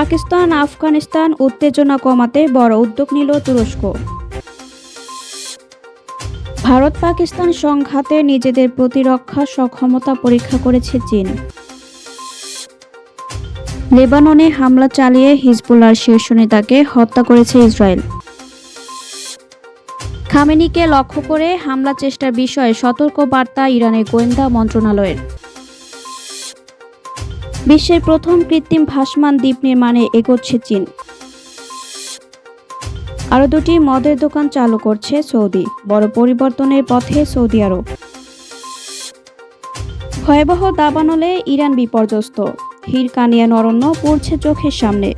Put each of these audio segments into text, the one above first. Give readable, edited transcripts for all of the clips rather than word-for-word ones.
পাকিস্তান আফগানিস্তান উত্তেজনা কমাতে বড় উদ্যোগ নিল তুরস্ক। ভারত পাকিস্তান সংঘাতে নিজেদের প্রতিরক্ষা সক্ষমতা পরীক্ষা করেছে চীন। লেবাননে হামলা চালিয়ে হিজবুল্লাহর শীর্ষ নেতাকে হত্যা করেছে ইসরায়েল। খামেনিকে লক্ষ্য করে হামলা চেষ্টার বিষয়ে সতর্ক বার্তা ইরানের গোয়েন্দা মন্ত্রণালয়ের। বিশ্বের প্রথম কৃত্রিম ভাসমান দ্বীপ নির্মাণে এগোচ্ছে চীন। আরও দুটি মদের দোকান চালু করছে সৌদি। বড় পরিবর্তনের পথে সৌদি আরব। ভয়াবহ দাবানলে ইরান বিপর্যস্ত। হিরকানিয়ান অরণ্য পড়ছে চোখের সামনে।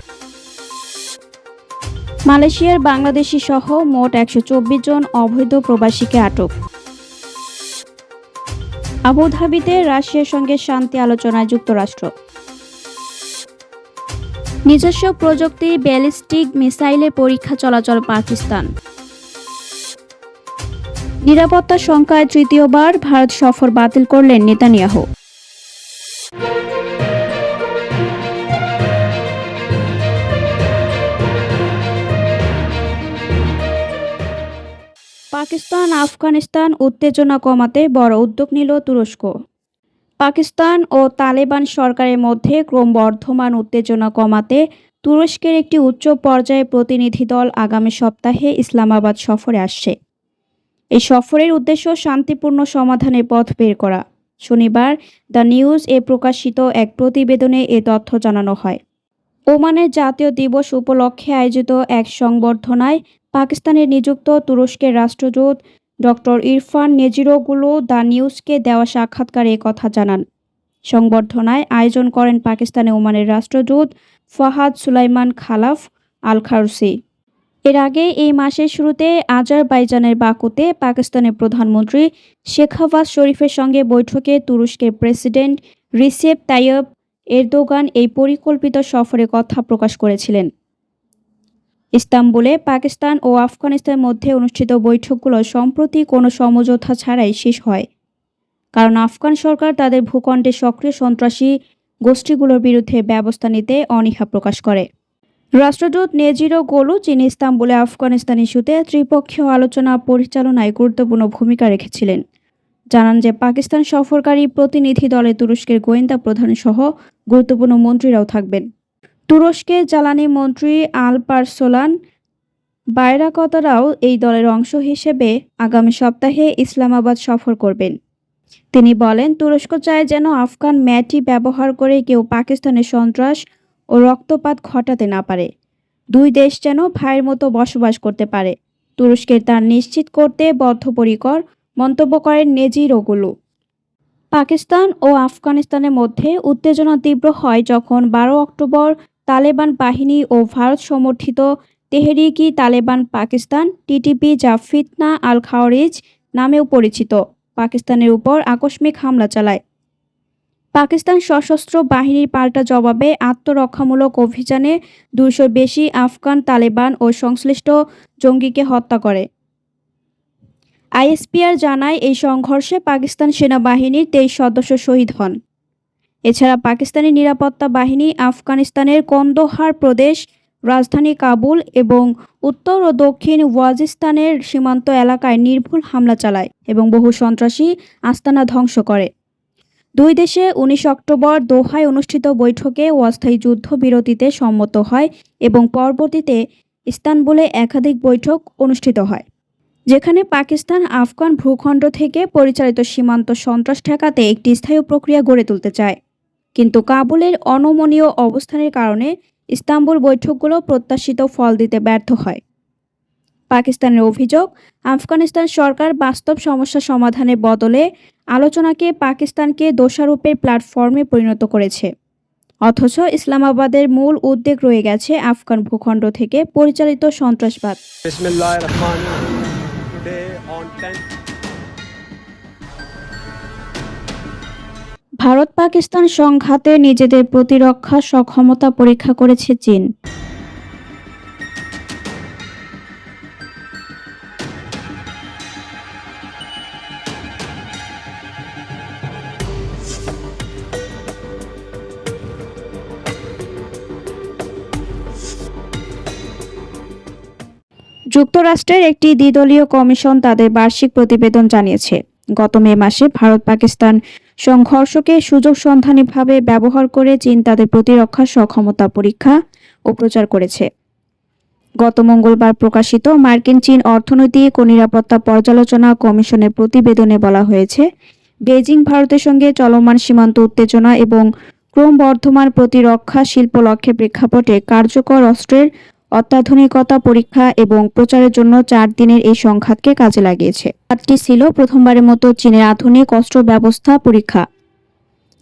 মালয়েশিয়ার বাংলাদেশি সহ মোট 124 জন অবৈধ প্রবাসীকে আটক। আবুধাবিতে রাশিয়ার সঙ্গে শান্তি আলোচনায় যুক্তরাষ্ট্র। নিজস্ব প্রযুক্তি ব্যালিস্টিক মিসাইলের পরীক্ষা চলাচল পাকিস্তান। নিরাপত্তা শঙ্কায় তৃতীয়বার ভারত সফর বাতিল করলেন নেতানিয়াহু। পাকিস্তান আফগানিস্তান উত্তেজনা কমাতে বড় উদ্যোগ নিল তুরস্ক। পাকিস্তান ও তালেবান সরকারের মধ্যে ক্রমবর্ধমান উত্তেজনা কমাতে তুরস্কের একটি উচ্চ পর্যায়ের প্রতিনিধি দল আগামী সপ্তাহে ইসলামাবাদ সফরে আসছে। এই সফরের উদ্দেশ্য শান্তিপূর্ণ সমাধানের পথ বের করা। শনিবার দ্য নিউজ প্রকাশিত এক প্রতিবেদনে এ তথ্য জানানো হয়। ওমানের জাতীয় দিবস উপলক্ষে আয়োজিত এক সংবর্ধনায় পাকিস্তানের নিযুক্ত তুরস্কের রাষ্ট্রদূত ডক্টর ইরফান নেজিরোগুলো দ্য নিউজকে দেওয়া সাক্ষাৎকারে কথা জানান। সংবর্ধনায় আয়োজন করেন পাকিস্তানে ওমানের রাষ্ট্রদূত ফাহাদ সুলাইমান খালাফ আল খারুসি। এর আগে এই মাসের শুরুতে আজারবাইজানের বাকুতে পাকিস্তানের প্রধানমন্ত্রী শেখাওয়াজ শরীফের সঙ্গে বৈঠকে তুরস্কের প্রেসিডেন্ট রিসেপ তাইয়্যিপ এরদোগান এই পরিকল্পিত সফরে কথা প্রকাশ করেছিলেন। ইস্তাম্বুলে পাকিস্তান ও আফগানিস্তানের মধ্যে অনুষ্ঠিত বৈঠকগুলো সম্প্রতি কোনো সমঝোতা ছাড়াই শেষ হয়, কারণ আফগান সরকার তাদের ভূখণ্ডে সক্রিয় সন্ত্রাসী গোষ্ঠীগুলোর বিরুদ্ধে ব্যবস্থা নিতে অনীহা প্রকাশ করে। রাষ্ট্রদূত নেজিরোগলু, যিনি ইস্তাম্বুলে আফগানিস্তান ইস্যুতে ত্রিপক্ষীয় আলোচনা পরিচালনায় গুরুত্বপূর্ণ ভূমিকা রেখেছিলেন, জানান যে পাকিস্তান সফরকারী প্রতিনিধি দলে তুরস্কের গোয়েন্দা প্রধান সহ গুরুত্বপূর্ণ মন্ত্রীরাও থাকবেন। তুরস্কের জ্বালানি মন্ত্রী আলপারসোলান বাইরাকতারাও এই দলের অংশ হিসেবে আগামী সপ্তাহে ইসলামাবাদ সফর করবেন। তিনি বলেন, তুরস্ক চায় যেন আফগান ম্যাটি ব্যবহার করে কেউ পাকিস্তানের সন্ত্রাস ও রক্তপাত ঘটাতে না পারে। দুই দেশ যেন ভাইয়ের মতো বসবাস করতে পারে। তুরস্কের তা নিশ্চিত করতে বদ্ধপরিকর, মন্তব্য করেন নেজিরোগুলু। পাকিস্তান ও আফগানিস্তানের মধ্যে উত্তেজনা তীব্র হয় যখন 12 অক্টোবর তালেবান বাহিনী ও ভারত সমর্থিত তেহরিকি তালেবান পাকিস্তান টিটিপি, যা ফিতনা আল খাওয়ারিজ নামেও পরিচিত, পাকিস্তানের উপর আকস্মিক হামলা চালায়। পাকিস্তান সশস্ত্র বাহিনীর পাল্টা জবাবে আত্মরক্ষামূলক অভিযানে 200 বেশি আফগান তালেবান ও সংশ্লিষ্ট জঙ্গিকে হত্যা করে। আইএসপিআর জানায়, এই সংঘর্ষে পাকিস্তান সেনাবাহিনীর 23 সদস্য শহীদ হন। এছাড়া পাকিস্তানি নিরাপত্তা বাহিনী আফগানিস্তানের কন্দহার প্রদেশ, রাজধানী কাবুল এবং উত্তর ও দক্ষিণ ওয়াজিস্তানের সীমান্ত এলাকায় নির্ভুল হামলা চালায় এবং বহু সন্ত্রাসী আস্তানা ধ্বংস করে। দুই দেশে 19 অক্টোবর দোহায় অনুষ্ঠিত বৈঠকে অস্থায়ী যুদ্ধবিরতিতে সম্মত হয় এবং পরবর্তীতে ইস্তানবুলে একাধিক বৈঠক অনুষ্ঠিত হয়, যেখানে পাকিস্তান আফগান ভূখণ্ড থেকে পরিচালিত সীমান্ত সন্ত্রাস ঠেকাতে একটি স্থায়ী প্রক্রিয়া গড়ে তুলতে চায়। কিন্তু কাবুলের অনমনীয় অবস্থানের কারণে ইস্তাম্বুল বৈঠকগুলো প্রত্যাশিত ফল দিতে ব্যর্থ হয়। পাকিস্তানের অভিযোগ, আফগানিস্তান সরকার বাস্তব সমস্যা সমাধানের বদলে আলোচনাকে পাকিস্তানকে দোষারোপের প্ল্যাটফর্মে পরিণত করেছে। অথচ ইসলামাবাদের মূল উদ্বেগ রয়ে গেছে আফগান ভূখণ্ড থেকে পরিচালিত সন্ত্রাসবাদ। ভারত পাকিস্তান সংঘাতে নিজেদের প্রতিরক্ষা সক্ষমতা পরীক্ষা করেছে চীন। যুক্তরাষ্ট্রের একটি দ্বিদলীয় কমিশন তাদের বার্ষিক প্রতিবেদন জানিয়েছে, গত মে মাসে ভারত পাকিস্তান সংঘর্ষকে সুযোগ সন্ধানীভাবে ব্যবহার করে চীন তাদের প্রতিরক্ষা সক্ষমতা পরীক্ষা ও প্রচার করেছে। গত মঙ্গলবার প্রকাশিত মার্কিন চীন অর্থনৈতিক ও নিরাপত্তা পর্যালোচনা কমিশনের প্রতিবেদনে বলা হয়েছে, বেজিং ভারতের সঙ্গে চলমান সীমান্ত উত্তেজনা এবং ক্রমবর্ধমান প্রতিরক্ষা শিল্প লক্ষ্যের প্রেক্ষাপটে কার্যকর অস্ত্রের অত্যাধুনিকতা পরীক্ষা এবং প্রচারের জন্য 4 দিনের এই সংঘাতকে কাজে লাগিয়েছে। সংঘাতটি ছিল প্রথমবারের মতো চীনের আধুনিক অস্ত্র ব্যবস্থা পরীক্ষা,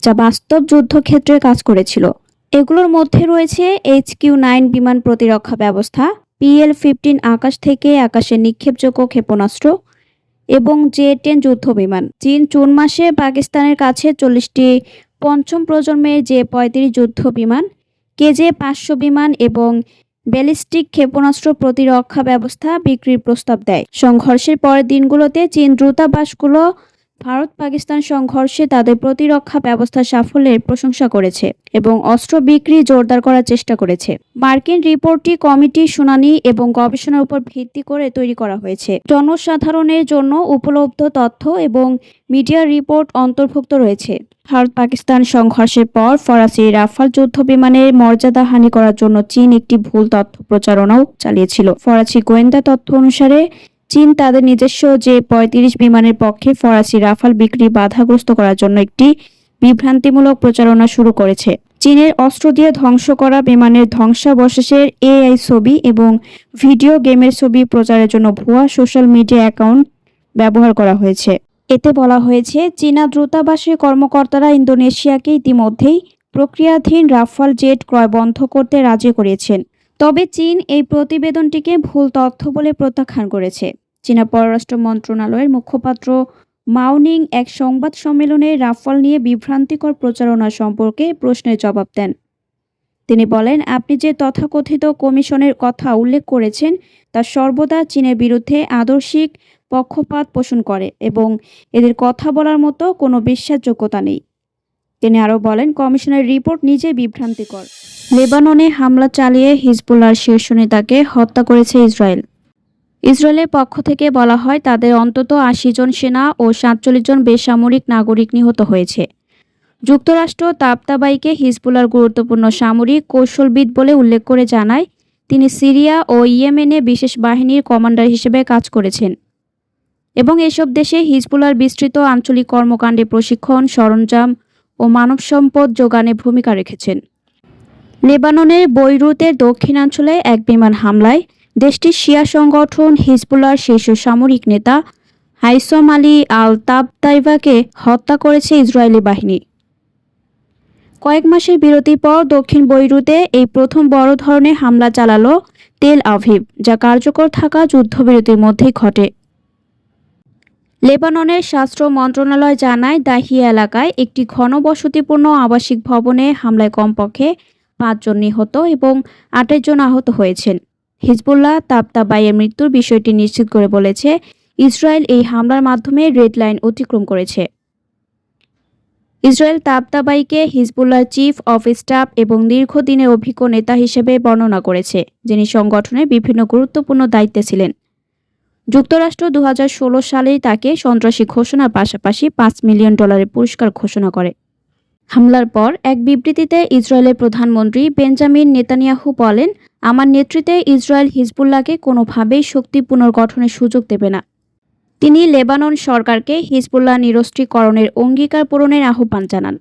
যা বাস্তব যুদ্ধক্ষেত্রে কাজ করেছিল। এগুলোর মধ্যে রয়েছে HQ-9 বিমান প্রতিরক্ষা ব্যবস্থা, PL-15 আকাশ থেকে আকাশে নিক্ষেপযোগ্য ক্ষেপণাস্ত্র এবং J-10 যুদ্ধ বিমান। চীন জুন মাসে পাকিস্তানের কাছে 40টি পঞ্চম প্রজন্মের J-35 যুদ্ধ বিমান, KJ-500 বিমান এবং ব্যালিস্টিক ক্ষেপণাস্ত্র প্রতিরক্ষা ব্যবস্থা বিক্রির প্রস্তাব দেয়। সংঘর্ষের পরের দিনগুলোতে চীন দূতাবাসগুলো ভারত পাকিস্তান সংঘর্ষে তাদের প্রতিরক্ষা ব্যবস্থার সাফল্যের প্রশংসা করেছে এবং অস্ত্র বিক্রি জোরদার করার চেষ্টা করেছে। মার্কিন রিপোর্টটি কমিটি শুনানি এবং গবেষণার উপর ভিত্তি করে তৈরি করা হয়েছে। জনসাধারণের জন্য উপলব্ধ তথ্য এবং মিডিয়া রিপোর্ট অন্তর্ভুক্ত রয়েছে। ভারত পাকিস্তান সংঘর্ষের পর ফরাসি রাফাল যুদ্ধ বিমানের মর্যাদাহানি করার জন্য চীন একটি ভুল তথ্য প্রচারণাও চালিয়েছিল। ফরাসি গোয়েন্দা তথ্য অনুসারে চীন তাদের নিজস্ব J-35 বিমানের পক্ষে ফরাসি রাফাল বিক্রি বাধাগ্রস্ত করার জন্য একটি বিভ্রান্তিমূলক প্রচারণা শুরু করেছে। চীনের অস্ত্র দিয়ে ধ্বংস করা বিমানের ধ্বংসাবশেষের AI ছবি এবং ভিডিও গেমের ছবি প্রচারের জন্য ভুয়া সোশ্যাল মিডিয়া অ্যাকাউন্ট ব্যবহার করা হয়েছে। এতে বলা হয়েছে, চীনা দূতাবাসের কর্মকর্তারা ইন্দোনেশিয়াকে ইতিমধ্যেই প্রক্রিয়াধীন রাফাল জেট ক্রয় বন্ধ করতে রাজি করিয়েছেন। তবে চীন এই প্রতিবেদনটিকে ভুল তথ্য বলে প্রত্যাখ্যান করেছে। চীনা পররাষ্ট্র মন্ত্রণালয়ের মুখপাত্র মাওনিং এক সংবাদ সম্মেলনে রাফাল নিয়ে বিভ্রান্তিকর প্রচারণা সম্পর্কে প্রশ্নের জবাব দেন। তিনি বলেন, আপনি যে তথাকথিত কমিশনের কথা উল্লেখ করেছেন তা সর্বদা চীনের বিরুদ্ধে আদর্শিক পক্ষপাত পোষণ করে এবং এদের কথা বলার মতো কোনো বিশ্বাসযোগ্যতা নেই। তিনি আরও বলেন, কমিশনের রিপোর্ট নিজেই বিভ্রান্তিকর। লেবাননে হামলা চালিয়ে হিজবুল্লাহর শীর্ষ নেতাকে হত্যা করেছে ইসরায়েল। ইসরায়েলের পক্ষ থেকে বলা হয়, তাদের অন্তত 80 জন সেনা ও 47 জন বেসামরিক নাগরিক নিহত হয়েছে। যুক্তরাষ্ট্র তাবতাবাইকে হিজবুল্লাহর গুরুত্বপূর্ণ সামরিক কৌশলবিদ বলে উল্লেখ করে জানায়, তিনি সিরিয়া ও ইয়েমেনে বিশেষ বাহিনীর কমান্ডার হিসেবে কাজ করেছেন এবং এসব দেশে হিজবুল্লাহর বিস্তৃত আঞ্চলিক কর্মকাণ্ডে প্রশিক্ষণ, সরঞ্জাম ও মানব সম্পদ যোগানে ভূমিকা রেখেছেন। লেবাননের বৈরুতের দক্ষিণাঞ্চলে এক বিমান হামলায় দেশটির শিয়া সংগঠন হিজবুল্লাহর শীর্ষ সামরিক নেতা হাইসম আলী আল তাবতাইবাকে হত্যা করেছে ইসরায়েলি বাহিনী। কয়েক মাসের বিরতির পর দক্ষিণ বৈরুতে এই প্রথম বড় ধরনের হামলা চালালো তেল আভিভ, যা কার্যকর থাকা যুদ্ধবিরতির মধ্যেই ঘটে। লেবাননের স্বাস্থ্য মন্ত্রণালয় জানায়, দাহিয়া এলাকায় একটি ঘনবসতিপূর্ণ আবাসিক ভবনে হামলায় কমপক্ষে 5 জন নিহত এবং 28 জন আহত হয়েছেন। হিজবুল্লাহ তাবতাবাইয়ের মৃত্যুর বিষয়টি নিশ্চিত করে বলেছে, ইসরায়েল এই হামলার মাধ্যমে রেড লাইন অতিক্রম করেছে। ইসরায়েল তাবতাবাইকে হিজবুল্লাহর চিফ অফ স্টাফ এবং দীর্ঘদিনের অভিজ্ঞ নেতা হিসেবে বর্ণনা করেছে, যিনি সংগঠনের বিভিন্ন গুরুত্বপূর্ণ দায়িত্বে ছিলেন। যুক্তরাষ্ট্র 2016 সালেই তাকে সন্ত্রাসী ঘোষণার পাশাপাশি $5 মিলিয়ন পুরস্কার ঘোষণা করে। হামলার পর এক বিবৃতিতে ইসরায়েলের প্রধানমন্ত্রী বেঞ্জামিন নেতানিয়াহু বলেন, আমার নেতৃত্বে ইসরায়েল হিজবুল্লাহকে কোনোভাবেই শক্তি পুনর্গঠনের সুযোগ দেবে না। তিনি লেবানন সরকারকে হিজবুল্লাহ নিরস্ত্রীকরণের অঙ্গীকার পূরণের আহ্বান জানান।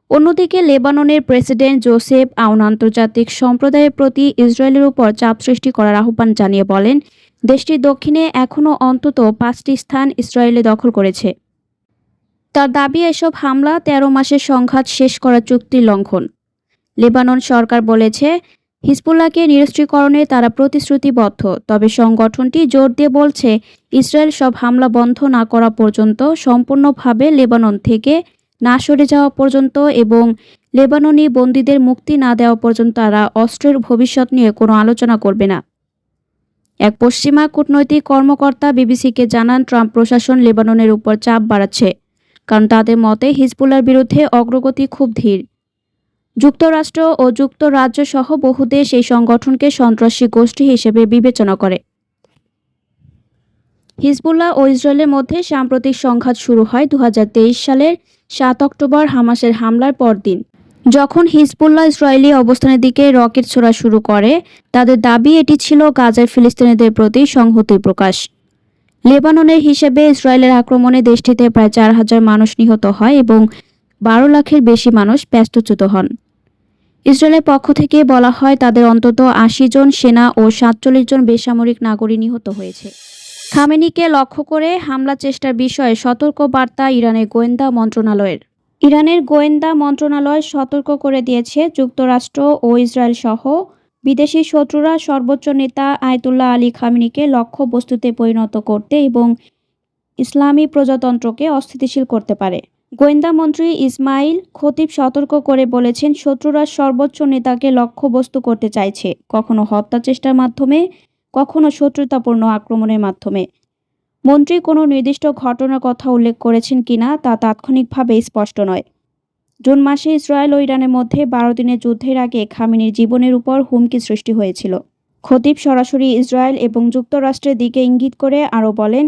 অন্যদিকে লেবাননের প্রেসিডেন্ট জোসেফ আউন আন্তর্জাতিক সম্প্রদায়ের প্রতি ইসরায়েলের উপর চাপ সৃষ্টি করার আহ্বান জানিয়ে বলেন, দেশটির দক্ষিণে এখনও অন্তত 5টি স্থান ইসরায়েলে দখল করেছে। তার দাবি, এসব হামলা 13 মাসের সংঘাত শেষ করার চুক্তির লঙ্ঘন। লেবানন সরকার বলেছে, হিজবুল্লাহকে নিরস্ত্রীকরণে তারা প্রতিশ্রুতিবদ্ধ, তবে সংগঠনটি জোর দিয়ে বলছে, ইসরায়েল সব হামলা বন্ধ না করা পর্যন্ত, সম্পূর্ণভাবে লেবানন থেকে না সরে যাওয়া পর্যন্ত এবং লেবাননি বন্দীদের মুক্তি না দেওয়া পর্যন্ত তারা অস্ত্রের ভবিষ্যৎ নিয়ে কোনো আলোচনা করবে না। এক পশ্চিমা কূটনৈতিক কর্মকর্তা বিবিসিকে জানান, ট্রাম্প প্রশাসন লেবাননের উপর চাপ বাড়াচ্ছে, কারণ তাদের মতে হিজবুল্লাহর বিরুদ্ধে অগ্রগতি খুব ধীর। যুক্তরাষ্ট্র ও যুক্তরাজ্য সহ বহু দেশ এই সংগঠনকে সন্ত্রাসী গোষ্ঠী হিসেবে বিবেচনা করে। হিজবুল্লাহ ও ইসরায়েলের মধ্যে সাম্প্রতিক সংঘাত শুরু হয় 2023 সালের 7 অক্টোবর হামাসের হামলার পরদিন। যখন হিজবুল্লাহ ইসরায়েলি অবস্থানের দিকে রকেট ছোড়া শুরু করে, তাদের দাবি এটি ছিল গাজার ফিলিস্তিনিদের প্রতি সংহতির প্রকাশ। লেবাননের হিসেবে ইসরায়েলের আক্রমণে দেশটিতে প্রায় 4,000 মানুষ নিহত হয় এবং 12 লাখের বেশি মানুষ ব্যস্তচ্যুত হন। ইসরায়েলের পক্ষ থেকে বলা হয় তাদের অন্তত 80 জন সেনা ও 47 জন বেসামরিক নাগরিক নিহত হয়েছে। খামেনিকে লক্ষ্য করে হামলা চেষ্টার বিষয়ে সতর্ক বার্তা ইরানের গোয়েন্দা মন্ত্রণালয়ের। ইরানের গোয়েন্দা মন্ত্রণালয় সতর্ক করে দিয়েছে, যুক্তরাষ্ট্র ও ইসরায়েল সহ বিদেশি শত্রুরা সর্বোচ্চ নেতা আয়াতুল্লাহ আলী খামেনিকে লক্ষ্যবস্তুতে পরিণত করতে এবং ইসলামী প্রজাতন্ত্রকে অস্থিতিশীল করতে পারে। গোয়েন্দা মন্ত্রী ইসমাইল খতিব সতর্ক করে বলেছেন, শত্রুরা সর্বোচ্চ নেতাকে লক্ষ্যবস্তু করতে চাইছে, কখনো হত্যা চেষ্টার মাধ্যমে, কখনো শত্রুতাপূর্ণ আক্রমণের মাধ্যমে। মন্ত্রী কোনো নির্দিষ্ট ঘটনার কথা উল্লেখ করেছেন কিনা তা তাৎক্ষণিকভাবে স্পষ্ট নয়। জুন মাসে ইসরায়েল ও ইরানের মধ্যে 12 দিনের যুদ্ধের আগে খামেনির জীবনের উপর হুমকি সৃষ্টি হয়েছিল। খতিব সরাসরি ইসরায়েল এবং যুক্তরাষ্ট্রের দিকে ইঙ্গিত করে আরও বলেন,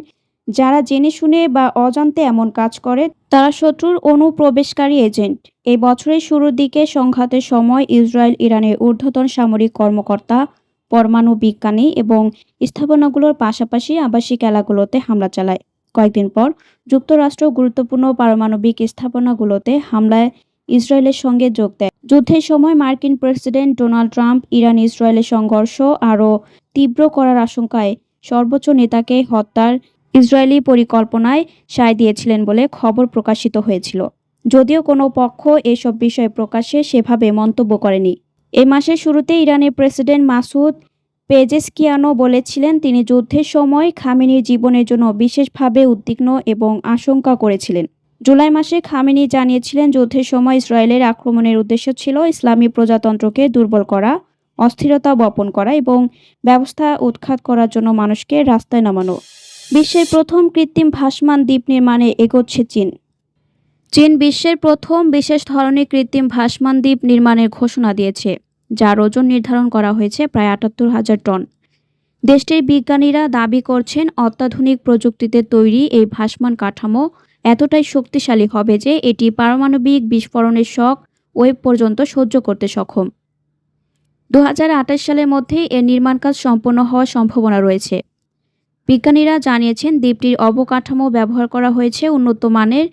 যারা জেনে শুনে বা অজান্তে এমন কাজ করে তারা শত্রুর অনুপ্রবেশকারী এজেন্ট। এই বছরের শুরুর দিকে সংঘাতের সময় ইসরায়েল ইরানের ঊর্ধ্বতন সামরিক কর্মকর্তা, পরমাণু বিজ্ঞানী এবং স্থাপনাগুলোর পাশাপাশি আবাসিক এলাকাগুলোতে হামলা চালায়। কয়েকদিন পর যুক্তরাষ্ট্র গুরুত্বপূর্ণ পারমাণবিক স্থাপনাগুলোতে হামলায় ইসরায়েলের সঙ্গে যোগ দেয়। যুদ্ধের সময় মার্কিন প্রেসিডেন্ট ডোনাল্ড ট্রাম্প ইরান ইসরায়েলের সংঘর্ষ আরও তীব্র করার আশঙ্কায় সর্বোচ্চ নেতাকে হত্যার ইসরায়েলি পরিকল্পনায় সায় দিয়েছিলেন বলে খবর প্রকাশিত হয়েছিল, যদিও কোনো পক্ষ এসব বিষয়ে প্রকাশ্যে সেভাবে মন্তব্য করেনি। এই মাসের শুরুতে ইরানের প্রেসিডেন্ট মাসুদ পেজেশকিয়ানও বলেছিলেন তিনি যুদ্ধের সময় খামেনির জীবনের জন্য বিশেষভাবে উদ্বিগ্ন এবং আশঙ্কা করেছিলেন। জুলাই মাসে খামেনি জানিয়েছিলেন, যুদ্ধের সময় ইসরায়েলের আক্রমণের উদ্দেশ্য ছিল ইসলামী প্রজাতন্ত্রকে দুর্বল করা, অস্থিরতা বপন করা এবং ব্যবস্থা উৎখাত করার জন্য মানুষকে রাস্তায় নামানো। বিশ্বের প্রথম কৃত্রিম ভাসমান দ্বীপ নির্মাণে এগোচ্ছে চীন। চীন বিশ্বের প্রথম বিশেষ ধরনের কৃত্রিম ভাসমান দ্বীপ নির্মাণের ঘোষণা দিয়েছে, যার ওজন নির্ধারণ করা হয়েছে প্রায় 78,000 টন। দেশটির বিজ্ঞানীরা দাবি করছেন, অত্যাধুনিক প্রযুক্তিতে তৈরি এই ভাসমান কাঠামো এতটাই শক্তিশালী হবে যে এটি পারমাণবিক বিস্ফোরণের শক ওয়েভ পর্যন্ত সহ্য করতে সক্ষম। 2028 সালের মধ্যেই এর নির্মাণ কাজ সম্পন্ন হওয়ার সম্ভাবনা রয়েছে। বিজ্ঞানীরা জানিয়েছেন, দ্বীপটির অবকাঠামো ব্যবহার করা হয়েছে উন্নত মানের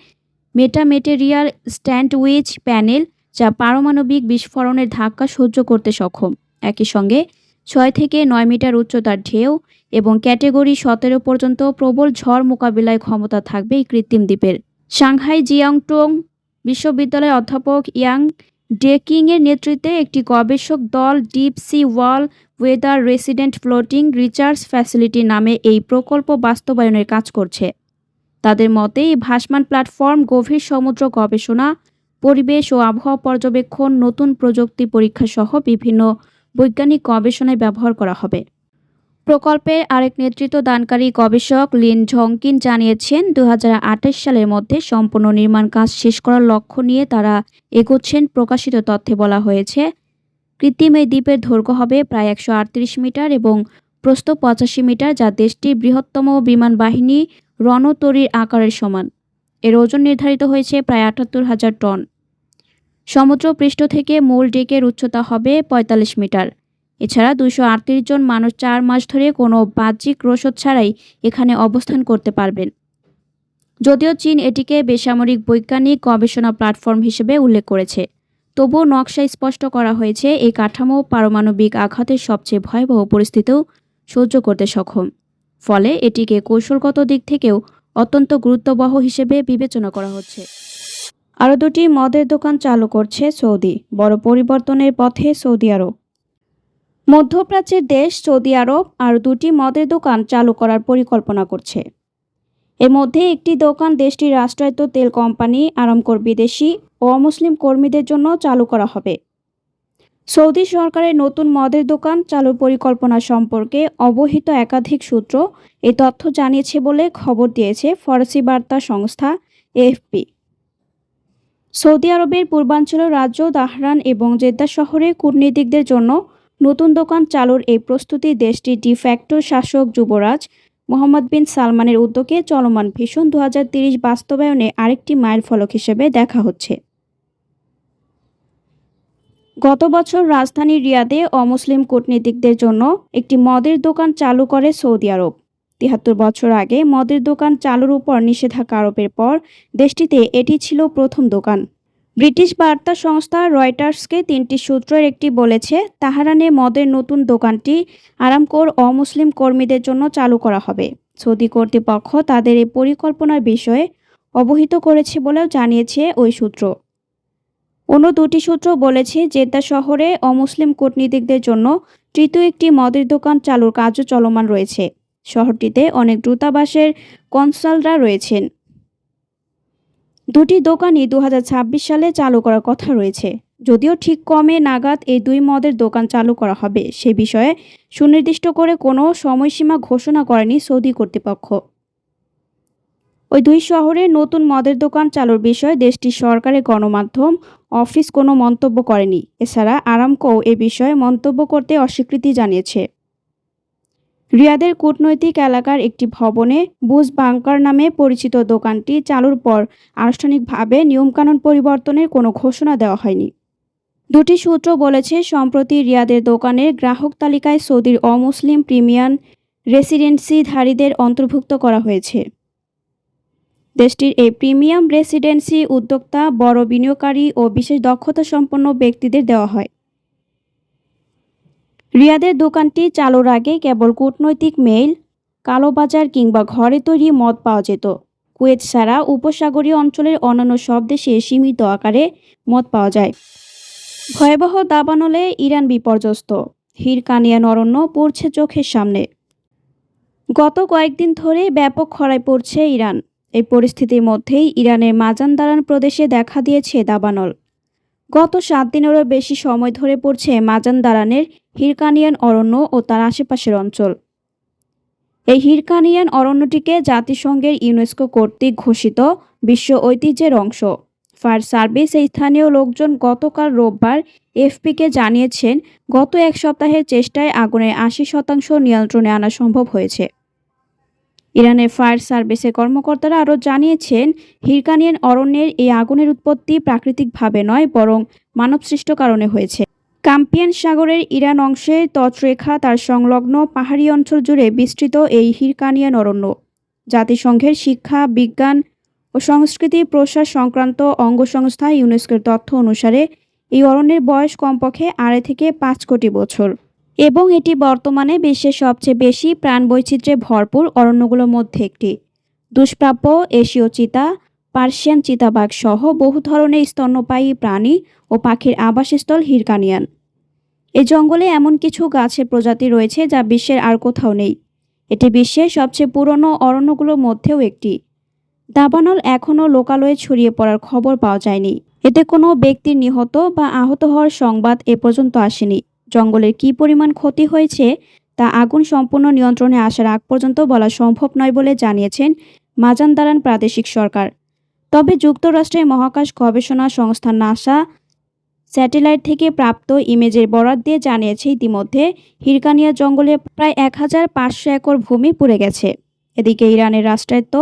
মেটামেটেরিয়াল স্যান্ডউইচ প্যানেল, যা পারমাণবিক বিস্ফোরণের ধাক্কা সহ্য করতে সক্ষম। একই সঙ্গে 6 থেকে 9 মিটার উচ্চতার ঢেউ এবং ক্যাটেগরি 17 পর্যন্ত প্রবল ঝড় মোকাবিলায় ক্ষমতা থাকবে এই কৃত্রিম দ্বীপের। সাংহাই জিয়াংটং বিশ্ববিদ্যালয়ের অধ্যাপক ইয়াং ডেকিংয়ের নেতৃত্বে একটি গবেষক দল deep sea all weather resident floating research facility নামে এই প্রকল্প বাস্তবায়নের কাজ করছে। তাদের মতে এই ভাসমান প্ল্যাটফর্ম গভীর সমুদ্র গবেষণা, পরিবেশ ও আবহাওয়া পর্যবেক্ষণ, নতুন প্রযুক্তি পরীক্ষা সহ বিভিন্ন বৈজ্ঞানিক গবেষণায় ব্যবহার করা হবে। প্রকল্পের আরেক নেতৃত্বদানকারী গবেষক লিন ঝংকিন জানিয়েছেন, 2028 সালের মধ্যে সম্পূর্ণ নির্মাণ কাজ শেষ করার লক্ষ্য নিয়ে তারা এগোচ্ছেন। প্রকাশিত তথ্যে বলা হয়েছে, কৃত্রিম এই দ্বীপের দৈর্ঘ্য হবে প্রায় 138 মিটার এবং প্রস্থ 85 মিটার, যা দেশটির বৃহত্তম বিমান বাহিনী রণতরীর আকারের সমান। এর ওজন নির্ধারিত হয়েছে প্রায় 78,000 টন। সমুদ্র পৃষ্ঠ থেকে মূল ডেকের উচ্চতা হবে 45 মিটার। এছাড়া 238 জন মানুষ 4 মাস ধরে কোনো বাহ্যিক রসদ ছাড়াই এখানে অবস্থান করতে পারবেন। যদিও চীন এটিকে বেসামরিক বৈজ্ঞানিক গবেষণা প্ল্যাটফর্ম হিসেবে উল্লেখ করেছে, তবুও নকশায় স্পষ্ট করা হয়েছে এই কাঠামো পারমাণবিক আঘাতের সবচেয়ে ভয়াবহ পরিস্থিতিও সহ্য করতে সক্ষম। ফলে এটিকে কৌশলগত দিক থেকেও অত্যন্ত গুরুত্ববহ হিসেবে বিবেচনা করা হচ্ছে। আরও 2টি মদের দোকান চালু করছে সৌদি। বড় পরিবর্তনের পথে সৌদি আরব। মধ্যপ্রাচ্যের দেশ সৌদি আরব আরও 2টি মদের দোকান চালু করার পরিকল্পনা করছে। এর মধ্যে একটি দোকান দেশটির রাষ্ট্রায়ত্ত তেল কোম্পানি আরামকোর বিদেশি ও অমুসলিম কর্মীদের জন্য চালু করা হবে। সৌদি সরকারের নতুন মদের দোকান চালুর পরিকল্পনা সম্পর্কে অবহিত একাধিক সূত্র এই তথ্য জানিয়েছে বলে খবর দিয়েছে ফরাসি বার্তা সংস্থা এএফপি। সৌদি আরবের পূর্বাঞ্চলীয় রাজ্য দাহরান এবং জেদ্দা শহরে কূটনীতিকদের জন্য নতুন দোকান চালুর এই প্রস্তুতি দেশটির ডি ফ্যাক্টো শাসক যুবরাজ মোহাম্মদ বিন সালমানের উদ্যোগে চলমান ভিশন 2030 বাস্তবায়নে আরেকটি মাইলফলক হিসেবে দেখা হচ্ছে। গত বছর রাজধানী রিয়াদে অমুসলিম কূটনীতিকদের জন্য একটি মদের দোকান চালু করে সৌদি আরব। ৭৩ বছর আগে মদের দোকান চালুর উপর নিষেধাজ্ঞা আরোপের পর দেশটিতে এটি ছিল প্রথম দোকান। ব্রিটিশ বার্তা সংস্থা রয়টার্সকে ৩টি সূত্রের একটি বলেছে, তেহরানে মদের নতুন দোকানটি আরামকোর অমুসলিম কর্মীদের জন্য চালু করা হবে। সৌদি কর্তৃপক্ষ তাদের এই পরিকল্পনার বিষয়ে অবহিত করেছে বলেও জানিয়েছে ওই সূত্র। অন্য দুটি সূত্র বলেছে, জেদ্দা শহরে অমুসলিম কূটনীতিকদের জন্য তৃতীয় একটি মদের দোকান চালুর কাজও চলমান রয়েছে। শহরটিতে অনেক দূতাবাসের কনসালরা রয়েছেন। দুটি দোকানই 2026 সালে চালু করার কথা রয়েছে। যদিও ঠিক কমে নাগাদ এই দুই মদের দোকান চালু করা হবে সে বিষয়ে সুনির্দিষ্ট করে কোনো সময়সীমা ঘোষণা করেনি সৌদি কর্তৃপক্ষ। ওই দুই শহরে নতুন মদের দোকান চালুর বিষয়ে দেশটির সরকারের গণমাধ্যম অফিস কোনো মন্তব্য করেনি। এছাড়া আরামকো এ বিষয়ে মন্তব্য করতে অস্বীকৃতি জানিয়েছে। রিয়াদের কূটনৈতিক এলাকার একটি ভবনে বুজ বাংকার নামে পরিচিত দোকানটি চালুর পর আনুষ্ঠানিকভাবে নিয়মকানুন পরিবর্তনের কোনো ঘোষণা দেওয়া হয়নি। দুটি সূত্র বলেছে, সম্প্রতি রিয়াদের দোকানের গ্রাহক তালিকায় সৌদির অমুসলিম প্রিমিয়াম রেসিডেন্সিধারীদের অন্তর্ভুক্ত করা হয়েছে। দেশটির এই প্রিমিয়াম রেসিডেন্সি উদ্যোক্তা, বড় বিনিয়োগকারী ও বিশেষ দক্ষতা সম্পন্ন ব্যক্তিদের দেওয়া হয়। রিয়াদের দোকানটি চালুর আগে কেবল কূটনৈতিক মেইল, কালোবাজার কিংবা ঘরে তৈরি মদ পাওয়া যেত। কুয়েত ছাড়া উপসাগরীয় অঞ্চলের অন্যান্য সব দেশে সীমিত আকারে মদ পাওয়া যায়। ভয়াবহ দাবানলে ইরান বিপর্যস্ত, হিরকানিয়ান অরণ্য পড়ছে চোখের সামনে। গত কয়েকদিন ধরে ব্যাপক খরায় পড়ছে ইরান। এই পরিস্থিতির মধ্যেই ইরানের মাজানদারান প্রদেশে দেখা দিয়েছে দাবানল। গত 7 দিনেরও বেশি সময় ধরে পড়ছে মাজানদারানের হিরকানিয়ান অরণ্য ও তার আশেপাশের অঞ্চল। এই হিরকানিয়ান অরণ্যটিকে জাতিসংঘের ইউনেস্কো কর্তৃক ঘোষিত বিশ্ব ঐতিহ্যের অংশ। ফায়ার সার্ভিস এই স্থানীয় লোকজন গতকাল রোববার এফপিকে জানিয়েছেন, গত এক সপ্তাহের চেষ্টায় আগুনের 80% নিয়ন্ত্রণে আনা সম্ভব হয়েছে। ইরানের ফায়ার সার্ভিসের কর্মকর্তারা আরও জানিয়েছেন, হিরকানিয়ান অরণ্যের এই আগুনের উৎপত্তি প্রাকৃতিকভাবে নয়, বরং মানবসৃষ্ট কারণে হয়েছে। কাস্পিয়ান সাগরের ইরান অংশে তটরেখা তার সংলগ্ন পাহাড়ি অঞ্চল জুড়ে বিস্তৃত এই হিরকানিয়ান অরণ্য। জাতিসংঘের শিক্ষা, বিজ্ঞান ও সংস্কৃতি প্রসার সংক্রান্ত অঙ্গসংস্থা ইউনেস্কোর তথ্য অনুসারে এই অরণ্যের বয়স কমপক্ষে 2.5 থেকে 5 কোটি বছর এবং এটি বর্তমানে বিশ্বের সবচেয়ে বেশি প্রাণবৈচিত্র্যে ভরপুর অরণ্যগুলোর মধ্যে একটি। দুষ্প্রাপ্য এশীয় চিতা, পার্সিয়ান চিতাবাঘ সহ বহু ধরনের স্তন্যপায়ী প্রাণী ও পাখির আবাসস্থল হিরকানিয়ান। এই জঙ্গলে এমন কিছু গাছের প্রজাতি রয়েছে যা বিশ্বের আর কোথাও নেই। এটি বিশ্বের সবচেয়ে পুরনো অরণ্যগুলোর মধ্যেও একটি। দাবানল এখনও লোকালয়ে ছড়িয়ে পড়ার খবর পাওয়া যায়নি। এতে কোনো ব্যক্তির নিহত বা আহত হওয়ার সংবাদ এ পর্যন্ত আসেনি। জঙ্গলের কী পরিমাণ ক্ষতি হয়েছে তা আগুন সম্পূর্ণ নিয়ন্ত্রণে আসার আগ পর্যন্ত বলা সম্ভব নয় বলে জানিয়েছেন মাজানদারান প্রাদেশিক সরকার। তবে যুক্তরাষ্ট্রের মহাকাশ গবেষণা সংস্থা নাসা স্যাটেলাইট থেকে প্রাপ্ত ইমেজের বরাত দিয়ে জানিয়েছে, ইতিমধ্যে হিরকানিয়া জঙ্গলে প্রায় 1500 একর ভূমি পুড়ে গেছে। এদিকে ইরানের রাষ্ট্রায়ত্ত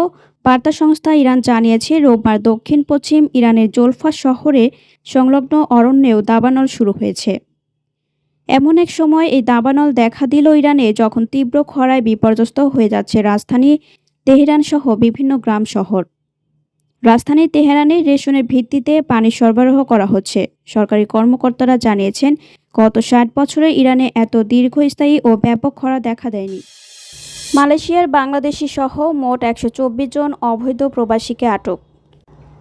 বার্তা সংস্থা ইরান জানিয়েছে, রোববার দক্ষিণ পশ্চিম ইরানের জোলফা শহরে সংলগ্ন অরণ্যেও দাবানল শুরু হয়েছে। এমন এক সময় এই দাবানল দেখা দিল ইরানে, যখন তীব্র খরায় বিপর্যস্ত হয়ে যাচ্ছে রাজধানী তেহরান সহ বিভিন্ন গ্রাম শহর। রাজধানী তেহরানে রেশনের ভিত্তিতে পানি সরবরাহ করা হচ্ছে। সরকারি কর্মকর্তারা জানিয়েছেন, গত 60 বছরে ইরানে এত দীর্ঘস্থায়ী ও ব্যাপক খরা দেখা দেয়নি। মালয়েশিয়ার বাংলাদেশি সহ মোট 124 জন অবৈধ প্রবাসীকে আটক।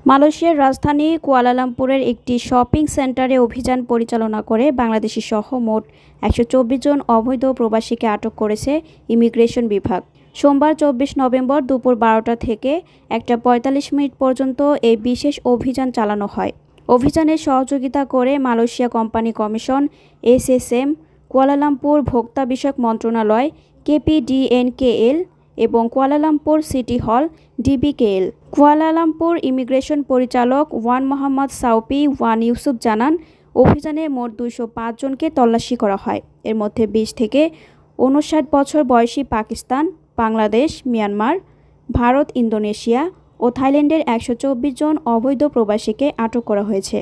মালয়েশিয়ার রাজধানী কুয়ালালামপুরের একটি শপিং সেন্টারে অভিযান পরিচালনা করে বাংলাদেশি সহ মোট 124 জন অবৈধ প্রবাসীকে আটক করেছে ইমিগ্রেশন বিভাগ। সোমবার 24 নভেম্বর দুপুর 12টা থেকে 1:45 পর্যন্ত এই বিশেষ অভিযান চালানো হয়। অভিযানে সহযোগিতা করে Malaysia company commission, SSM, Kuala Lumpur ভোক্তা বিষয়ক মন্ত্রণালয়, কেপিডিএনকেএল এবং কুয়ালালামপুর সিটি হল ডিবিকেএল। কুয়ালালামপুর ইমিগ্রেশন পরিচালক ওয়ান মোহাম্মদ সাউপি ওয়ান ইউসুফ জানান, অভিযানে মোট 205 জনকে তল্লাশি করা হয়। এর মধ্যে 20 থেকে 59 বছর বয়সী পাকিস্তান, বাংলাদেশ, মিয়ানমার, ভারত, ইন্দোনেশিয়া ও থাইল্যান্ডের 124 জন অবৈধ প্রবাসীকে আটক করা হয়েছে।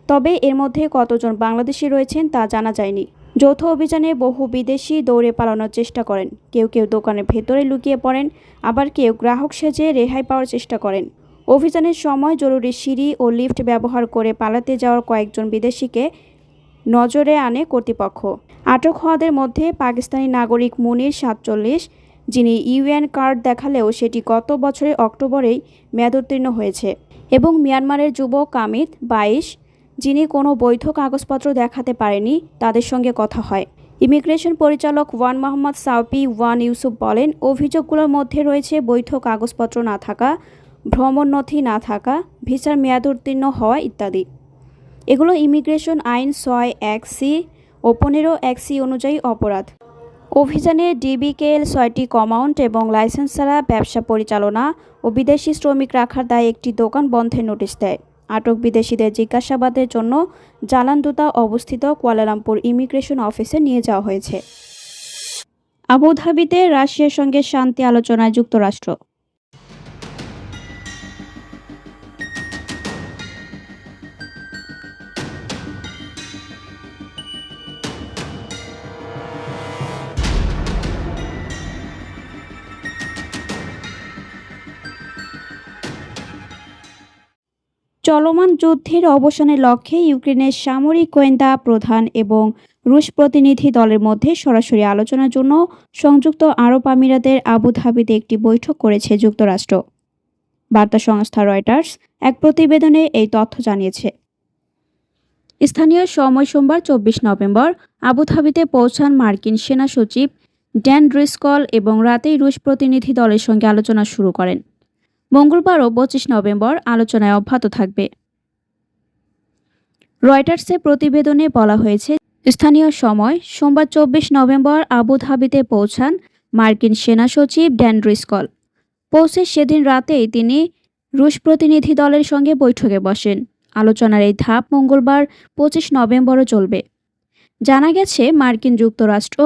তবে এর মধ্যে কতজন বাংলাদেশি রয়েছেন তা জানা যায়নি। যৌথ অভিযানে বহু বিদেশি দৌড়ে পালানোর চেষ্টা করেন। কেউ কেউ দোকানের ভেতরে লুকিয়ে পড়েন, আবার কেউ গ্রাহক সেজে রেহাই পাওয়ার চেষ্টা করেন। অভিযানের সময় জরুরি সিঁড়ি ও লিফট ব্যবহার করে পালাতে যাওয়ার কয়েকজন বিদেশিকে নজরে আনে কর্তৃপক্ষ। আটক হওয়াদের মধ্যে পাকিস্তানি নাগরিক মুনির 47, যিনি ইউএন কার্ড দেখালেও সেটি গত বছরের অক্টোবরেই মেয়াদোত্তীর্ণ হয়েছে, এবং মিয়ানমারের যুবক কামিত 22, যিনি কোনো বৈধ কাগজপত্র দেখাতে পারেনি। তাদের সঙ্গে কথা হয়। ইমিগ্রেশন পরিচালক ওয়ান মোহাম্মদ সাউপি ওয়ান ইউসুফ বলেন, অভিযোগগুলোর মধ্যে রয়েছে বৈধ কাগজপত্র না থাকা, ভ্রমণ নথি না থাকা, ভিসার মেয়াদ উত্তীর্ণ হওয়া ইত্যাদি। এগুলো ইমিগ্রেশন আইন 6(1)(c) ও 15(1)(c) অনুযায়ী অপরাধ। অভিযানে ডিবিকেএল 6টি কমাউন্ট এবং লাইসেন্স ছাড়া ব্যবসা পরিচালনা ও বিদেশি শ্রমিক রাখার দায়ে একটি দোকান বন্ধের নোটিশ দেয়। আটক বিদেশিদের জিজ্ঞাসাবাদের জন্য জালানদুতা অবস্থিত কুয়ালালামপুর ইমিগ্রেশন অফিসে নিয়ে যাওয়া হয়েছে। আবুধাবিতে রাশিয়ার সঙ্গে শান্তি আলোচনায় যুক্তরাষ্ট্র। চলমান যুদ্ধের অবসানের লক্ষ্যে ইউক্রেনের সামরিক গোয়েন্দা প্রধান এবং রুশ প্রতিনিধি দলের মধ্যে সরাসরি আলোচনার জন্য সংযুক্ত আরব আমিরাতের আবুধাবিতে একটি বৈঠক করেছে যুক্তরাষ্ট্র। বার্তা সংস্থা রয়টার্স এক প্রতিবেদনে এই তথ্য জানিয়েছে। স্থানীয় সময় সোমবার 24 নভেম্বর আবুধাবিতে পৌঁছান মার্কিন সেনা সচিব ড্যান ড্রিসকল এবং রাতেই রুশ প্রতিনিধি দলের সঙ্গে আলোচনা শুরু করেন। মঙ্গলবারও 25 নভেম্বর আলোচনায় অব্যাহত থাকবে। রয়টার্সের প্রতিবেদনে বলা হয়েছে, স্থানীয় সময় সোমবার 24 নভেম্বর আবুধাবিতে পৌঁছান মার্কিন সেনা সচিব ড্যান ড্রিসকল। পৌঁছে সেদিন রাতেই তিনি রুশ প্রতিনিধি দলের সঙ্গে বৈঠকে বসেন। আলোচনার এই ধাপ মঙ্গলবার 25 নভেম্বরও চলবে। জানা গেছে, মার্কিন যুক্তরাষ্ট্র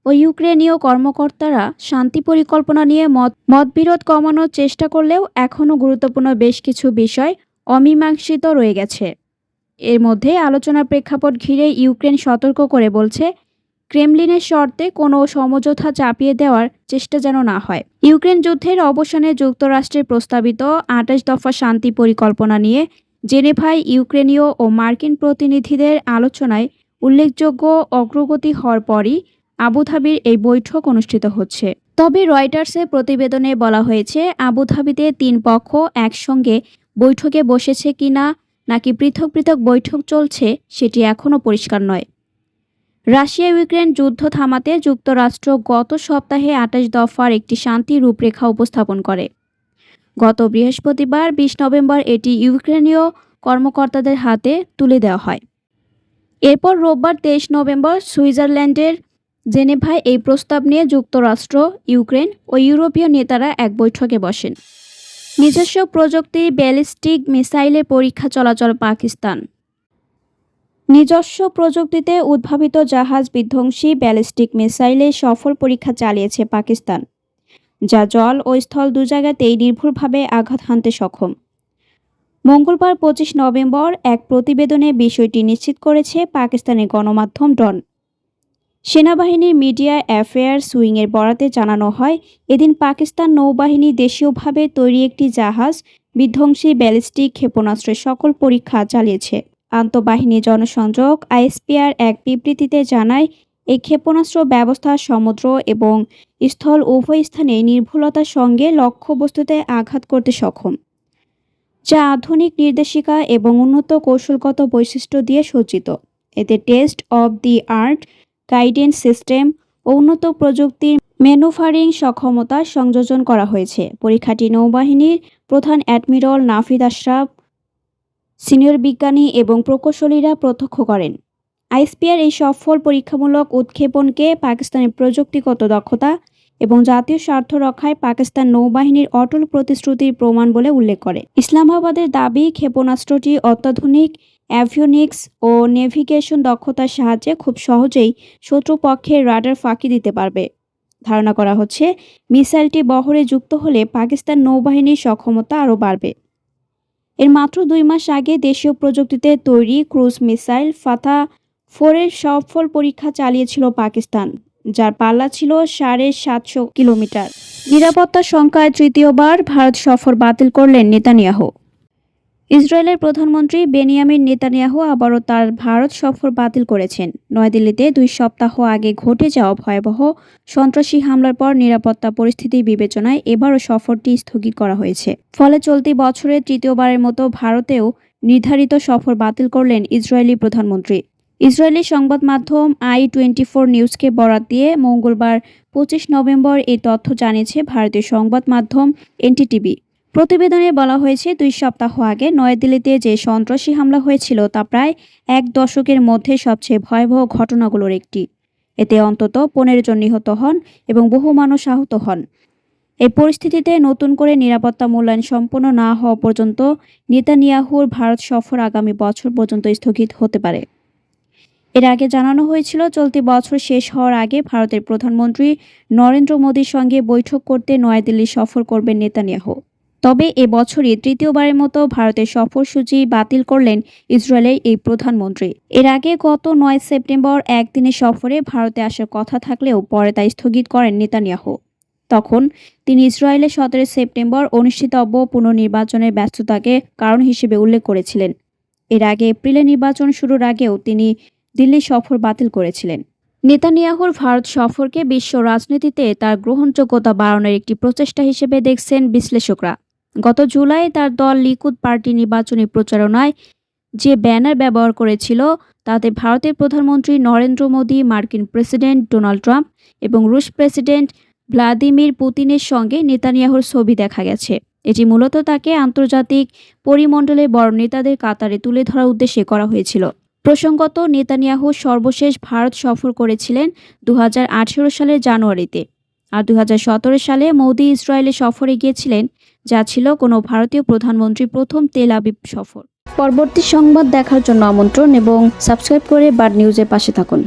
ও ইউক্রেনীয় কর্মকর্তারা শান্তি পরিকল্পনা নিয়ে মতবিরোধ কমানোর চেষ্টা করলেও এখনও গুরুত্বপূর্ণ বেশ কিছু বিষয় অমীমাংসিত রয়ে গেছে। এর মধ্যে আলোচনার প্রেক্ষাপট ঘিরে ইউক্রেন সতর্ক করে বলছে, ক্রেমলিনের শর্তে কোনো সমঝোতা চাপিয়ে দেওয়ার চেষ্টা যেন না হয়। ইউক্রেন যুদ্ধের অবসানে যুক্তরাষ্ট্রের প্রস্তাবিত 28 দফা শান্তি পরিকল্পনা নিয়ে জেনেভায় ইউক্রেনীয় ও মার্কিন প্রতিনিধিদের আলোচনায় উল্লেখযোগ্য অগ্রগতি হওয়ার পরই আবুধাবির এই বৈঠক অনুষ্ঠিত হচ্ছে। তবে রয়টার্সের প্রতিবেদনে বলা হয়েছে, আবুধাবিতে তিন পক্ষ একসঙ্গে বৈঠকে বসেছে কিনা নাকি পৃথক পৃথক বৈঠক চলছে সেটি এখনও পরিষ্কার নয়। রাশিয়া ইউক্রেন যুদ্ধ থামাতে যুক্তরাষ্ট্র গত সপ্তাহে 28 দফার একটি শান্তি রূপরেখা উপস্থাপন করে। গত বৃহস্পতিবার 20 নভেম্বর এটি ইউক্রেনীয় কর্মকর্তাদের হাতে তুলে দেওয়া হয়। এরপর রোববার 23 নভেম্বর সুইজারল্যান্ডের জেনেভায় এই প্রস্তাব নিয়ে যুক্তরাষ্ট্র, ইউক্রেন ও ইউরোপীয় নেতারা এক বৈঠকে বসেন। নিজস্ব প্রযুক্তির ব্যালিস্টিক মিসাইলের পরীক্ষা চলাচল পাকিস্তান। নিজস্ব প্রযুক্তিতে উদ্ভাবিত জাহাজ বিধ্বংসী ব্যালিস্টিক মিসাইলের সফল পরীক্ষা চালিয়েছে পাকিস্তান, যা জল ও স্থল দু জায়গাতেই নির্ভুলভাবে আঘাত হানতে সক্ষম। মঙ্গলবার 25 নভেম্বর এক প্রতিবেদনে বিষয়টি নিশ্চিত করেছে পাকিস্তানের গণমাধ্যম ডন। সেনাবাহিনীর মিডিয়া অ্যাফেয়ার্স উইংয়ের বরাতে জানানো হয়, এদিন পাকিস্তান নৌবাহিনী দেশীয়ভাবে তৈরি একটি জাহাজ বিধ্বংসী ব্যালিস্টিক ক্ষেপণাস্ত্রের সকল পরীক্ষা চালিয়েছে। আন্তঃবাহিনী জনসংযোগ আইএসপিআর এক বিবৃতিতে জানায়, এই ক্ষেপণাস্ত্র ব্যবস্থা সমুদ্র এবং স্থল উভয় স্থানে নির্ভুলতার সঙ্গে লক্ষ্যবস্তুতে আঘাত করতে সক্ষম, যা আধুনিক নির্দেশিকা এবং উন্নত কৌশলগত বৈশিষ্ট্য দিয়ে সজ্জিত। এতে state of the art guidance system ও উন্নত প্রযুক্তির ম্যানুভারিং সক্ষমতা সংযোজন করা হয়েছে। পরীক্ষাটি নৌবাহিনীর প্রধান অ্যাডমিরাল নাফিদ আশরাফ, সিনিয়র বিজ্ঞানী এবং প্রকৌশলীরা প্রত্যক্ষ করেন। আইএসপিআর এই সফল পরীক্ষামূলক উৎক্ষেপণকে পাকিস্তানের প্রযুক্তিগত দক্ষতা এবং জাতীয় স্বার্থ রক্ষায় পাকিস্তান নৌবাহিনীর অটল প্রতিশ্রুতির প্রমাণ বলে উল্লেখ করে। ইসলামাবাদের দাবি, ক্ষেপণাস্ত্রটি অত্যাধুনিক অ্যাভিওনিক্স ও নেভিগেশন দক্ষতার সাহায্যে খুব সহজেই শত্রুপক্ষের রাডার ফাঁকি দিতে পারবে, ধারণা করা হচ্ছে মিসাইলটি বহরে যুক্ত হলে পাকিস্তান নৌবাহিনীর সক্ষমতা আরও বাড়বে। এর মাত্র ২ মাস আগে দেশীয় প্রযুক্তিতে তৈরি ক্রুজ মিসাইল ফাতা-4 এর সফল পরীক্ষা চালিয়েছিল পাকিস্তান, যার পাল্লা ছিল ৭৫০ কিলোমিটার। নিরাপত্তা শঙ্কায় তৃতীয়বার ভারত সফর বাতিল করলেন নেতানিয়াহু। ইসরায়েলের প্রধানমন্ত্রী বেনিয়ামিন নেতানিয়াহু আবারও তার ভারত সফর বাতিল করেছেন। নয়াদিল্লিতে ২ সপ্তাহ আগে ঘটে যাওয়া ভয়াবহ সন্ত্রাসী হামলার পর নিরাপত্তা পরিস্থিতি বিবেচনায় এবারও সফরটি স্থগিত করা হয়েছে। ফলে চলতি বছরে তৃতীয়বারের মতো ভারতেও নির্ধারিত সফর বাতিল করলেন ইসরায়েলি প্রধানমন্ত্রী। ইসরায়েলি সংবাদ মাধ্যম i24 নিউজকে বরাত দিয়ে মঙ্গলবার ২৫ নভেম্বর এই তথ্য জানিয়েছে ভারতীয় সংবাদ মাধ্যম এনডিটিভি। প্রতিবেদনে বলা হয়েছে ২ সপ্তাহ আগে নয়াদিল্লিতে যে সন্ত্রাসী হামলা হয়েছিল তা প্রায় ১ দশকের মধ্যে সবচেয়ে ভয়াবহ ঘটনাগুলোর একটি। এতে অন্তত ১৫ জন নিহত হন এবং বহু মানুষ আহত হন। এই পরিস্থিতিতে নতুন করে নিরাপত্তা মূল্যায়ন সম্পন্ন না হওয়া পর্যন্ত নেতানিয়াহুর ভারত সফর আগামী বছর পর্যন্ত স্থগিত হতে পারে। এর আগে জানানো হয়েছিল চলতি বছর শেষ হওয়ার আগে ভারতের প্রধানমন্ত্রী নরেন্দ্র মোদীর সঙ্গে বৈঠক করতে নয়াদিল্লি সফর করবেন নেতানিয়াহু। তবে এ বছরই তৃতীয়বারের মতো ভারতের সফরসূচি বাতিল করলেন ইসরায়েলের এই প্রধানমন্ত্রী। এর আগে গত ৯ সেপ্টেম্বর একদিনের সফরে ভারতে আসার কথা থাকলেও পরে তা স্থগিত করেন নেতানিয়াহু। তখন তিনি ইসরায়েলে ১৭ সেপ্টেম্বর অনুষ্ঠিতব্য পুনর্নির্বাচনের ব্যস্ততাকে কারণ হিসেবে উল্লেখ করেছিলেন। এর আগে এপ্রিলে নির্বাচন শুরুর আগেও তিনি দিল্লি সফর বাতিল করেছিলেন। নেতানিয়াহুর ভারত সফরকে বিশ্ব রাজনীতিতে তার গ্রহণযোগ্যতা বাড়ানোর একটি প্রচেষ্টা হিসেবে দেখছেন বিশ্লেষকরা। গত জুলাই তার দল লিকুদ পার্টি নির্বাচনী প্রচারণায় যে ব্যানার ব্যবহার করেছিল তাতে ভারতের প্রধানমন্ত্রী নরেন্দ্র মোদী, মার্কিন প্রেসিডেন্ট ডোনাল্ড ট্রাম্প এবং রুশ প্রেসিডেন্ট ভ্লাদিমির পুতিনের সঙ্গে নেতানিয়াহুর ছবি দেখা গেছে। এটি মূলত তাকে আন্তর্জাতিক পরিমণ্ডলে বড় নেতাদের কাতারে তুলে ধরার উদ্দেশ্যে করা হয়েছিল। প্রসঙ্গত, নেতানিয়াহু সর্বশেষ ভারত সফর করেছিলেন ২০১৮ সালের জানুয়ারিতে, আর ২০১৭ সালে মোদি ইসরায়েলে সফরে গিয়েছিলেন, যা ছিল কোনো ভারতীয় প্রধানমন্ত্রীর প্রথম তেল আবিব সফর। পরবর্তী সংবাদ দেখার জন্য আমন্ত্রণ এবং সাবস্ক্রাইব করে বার্ড নিউজের পাশে থাকুন।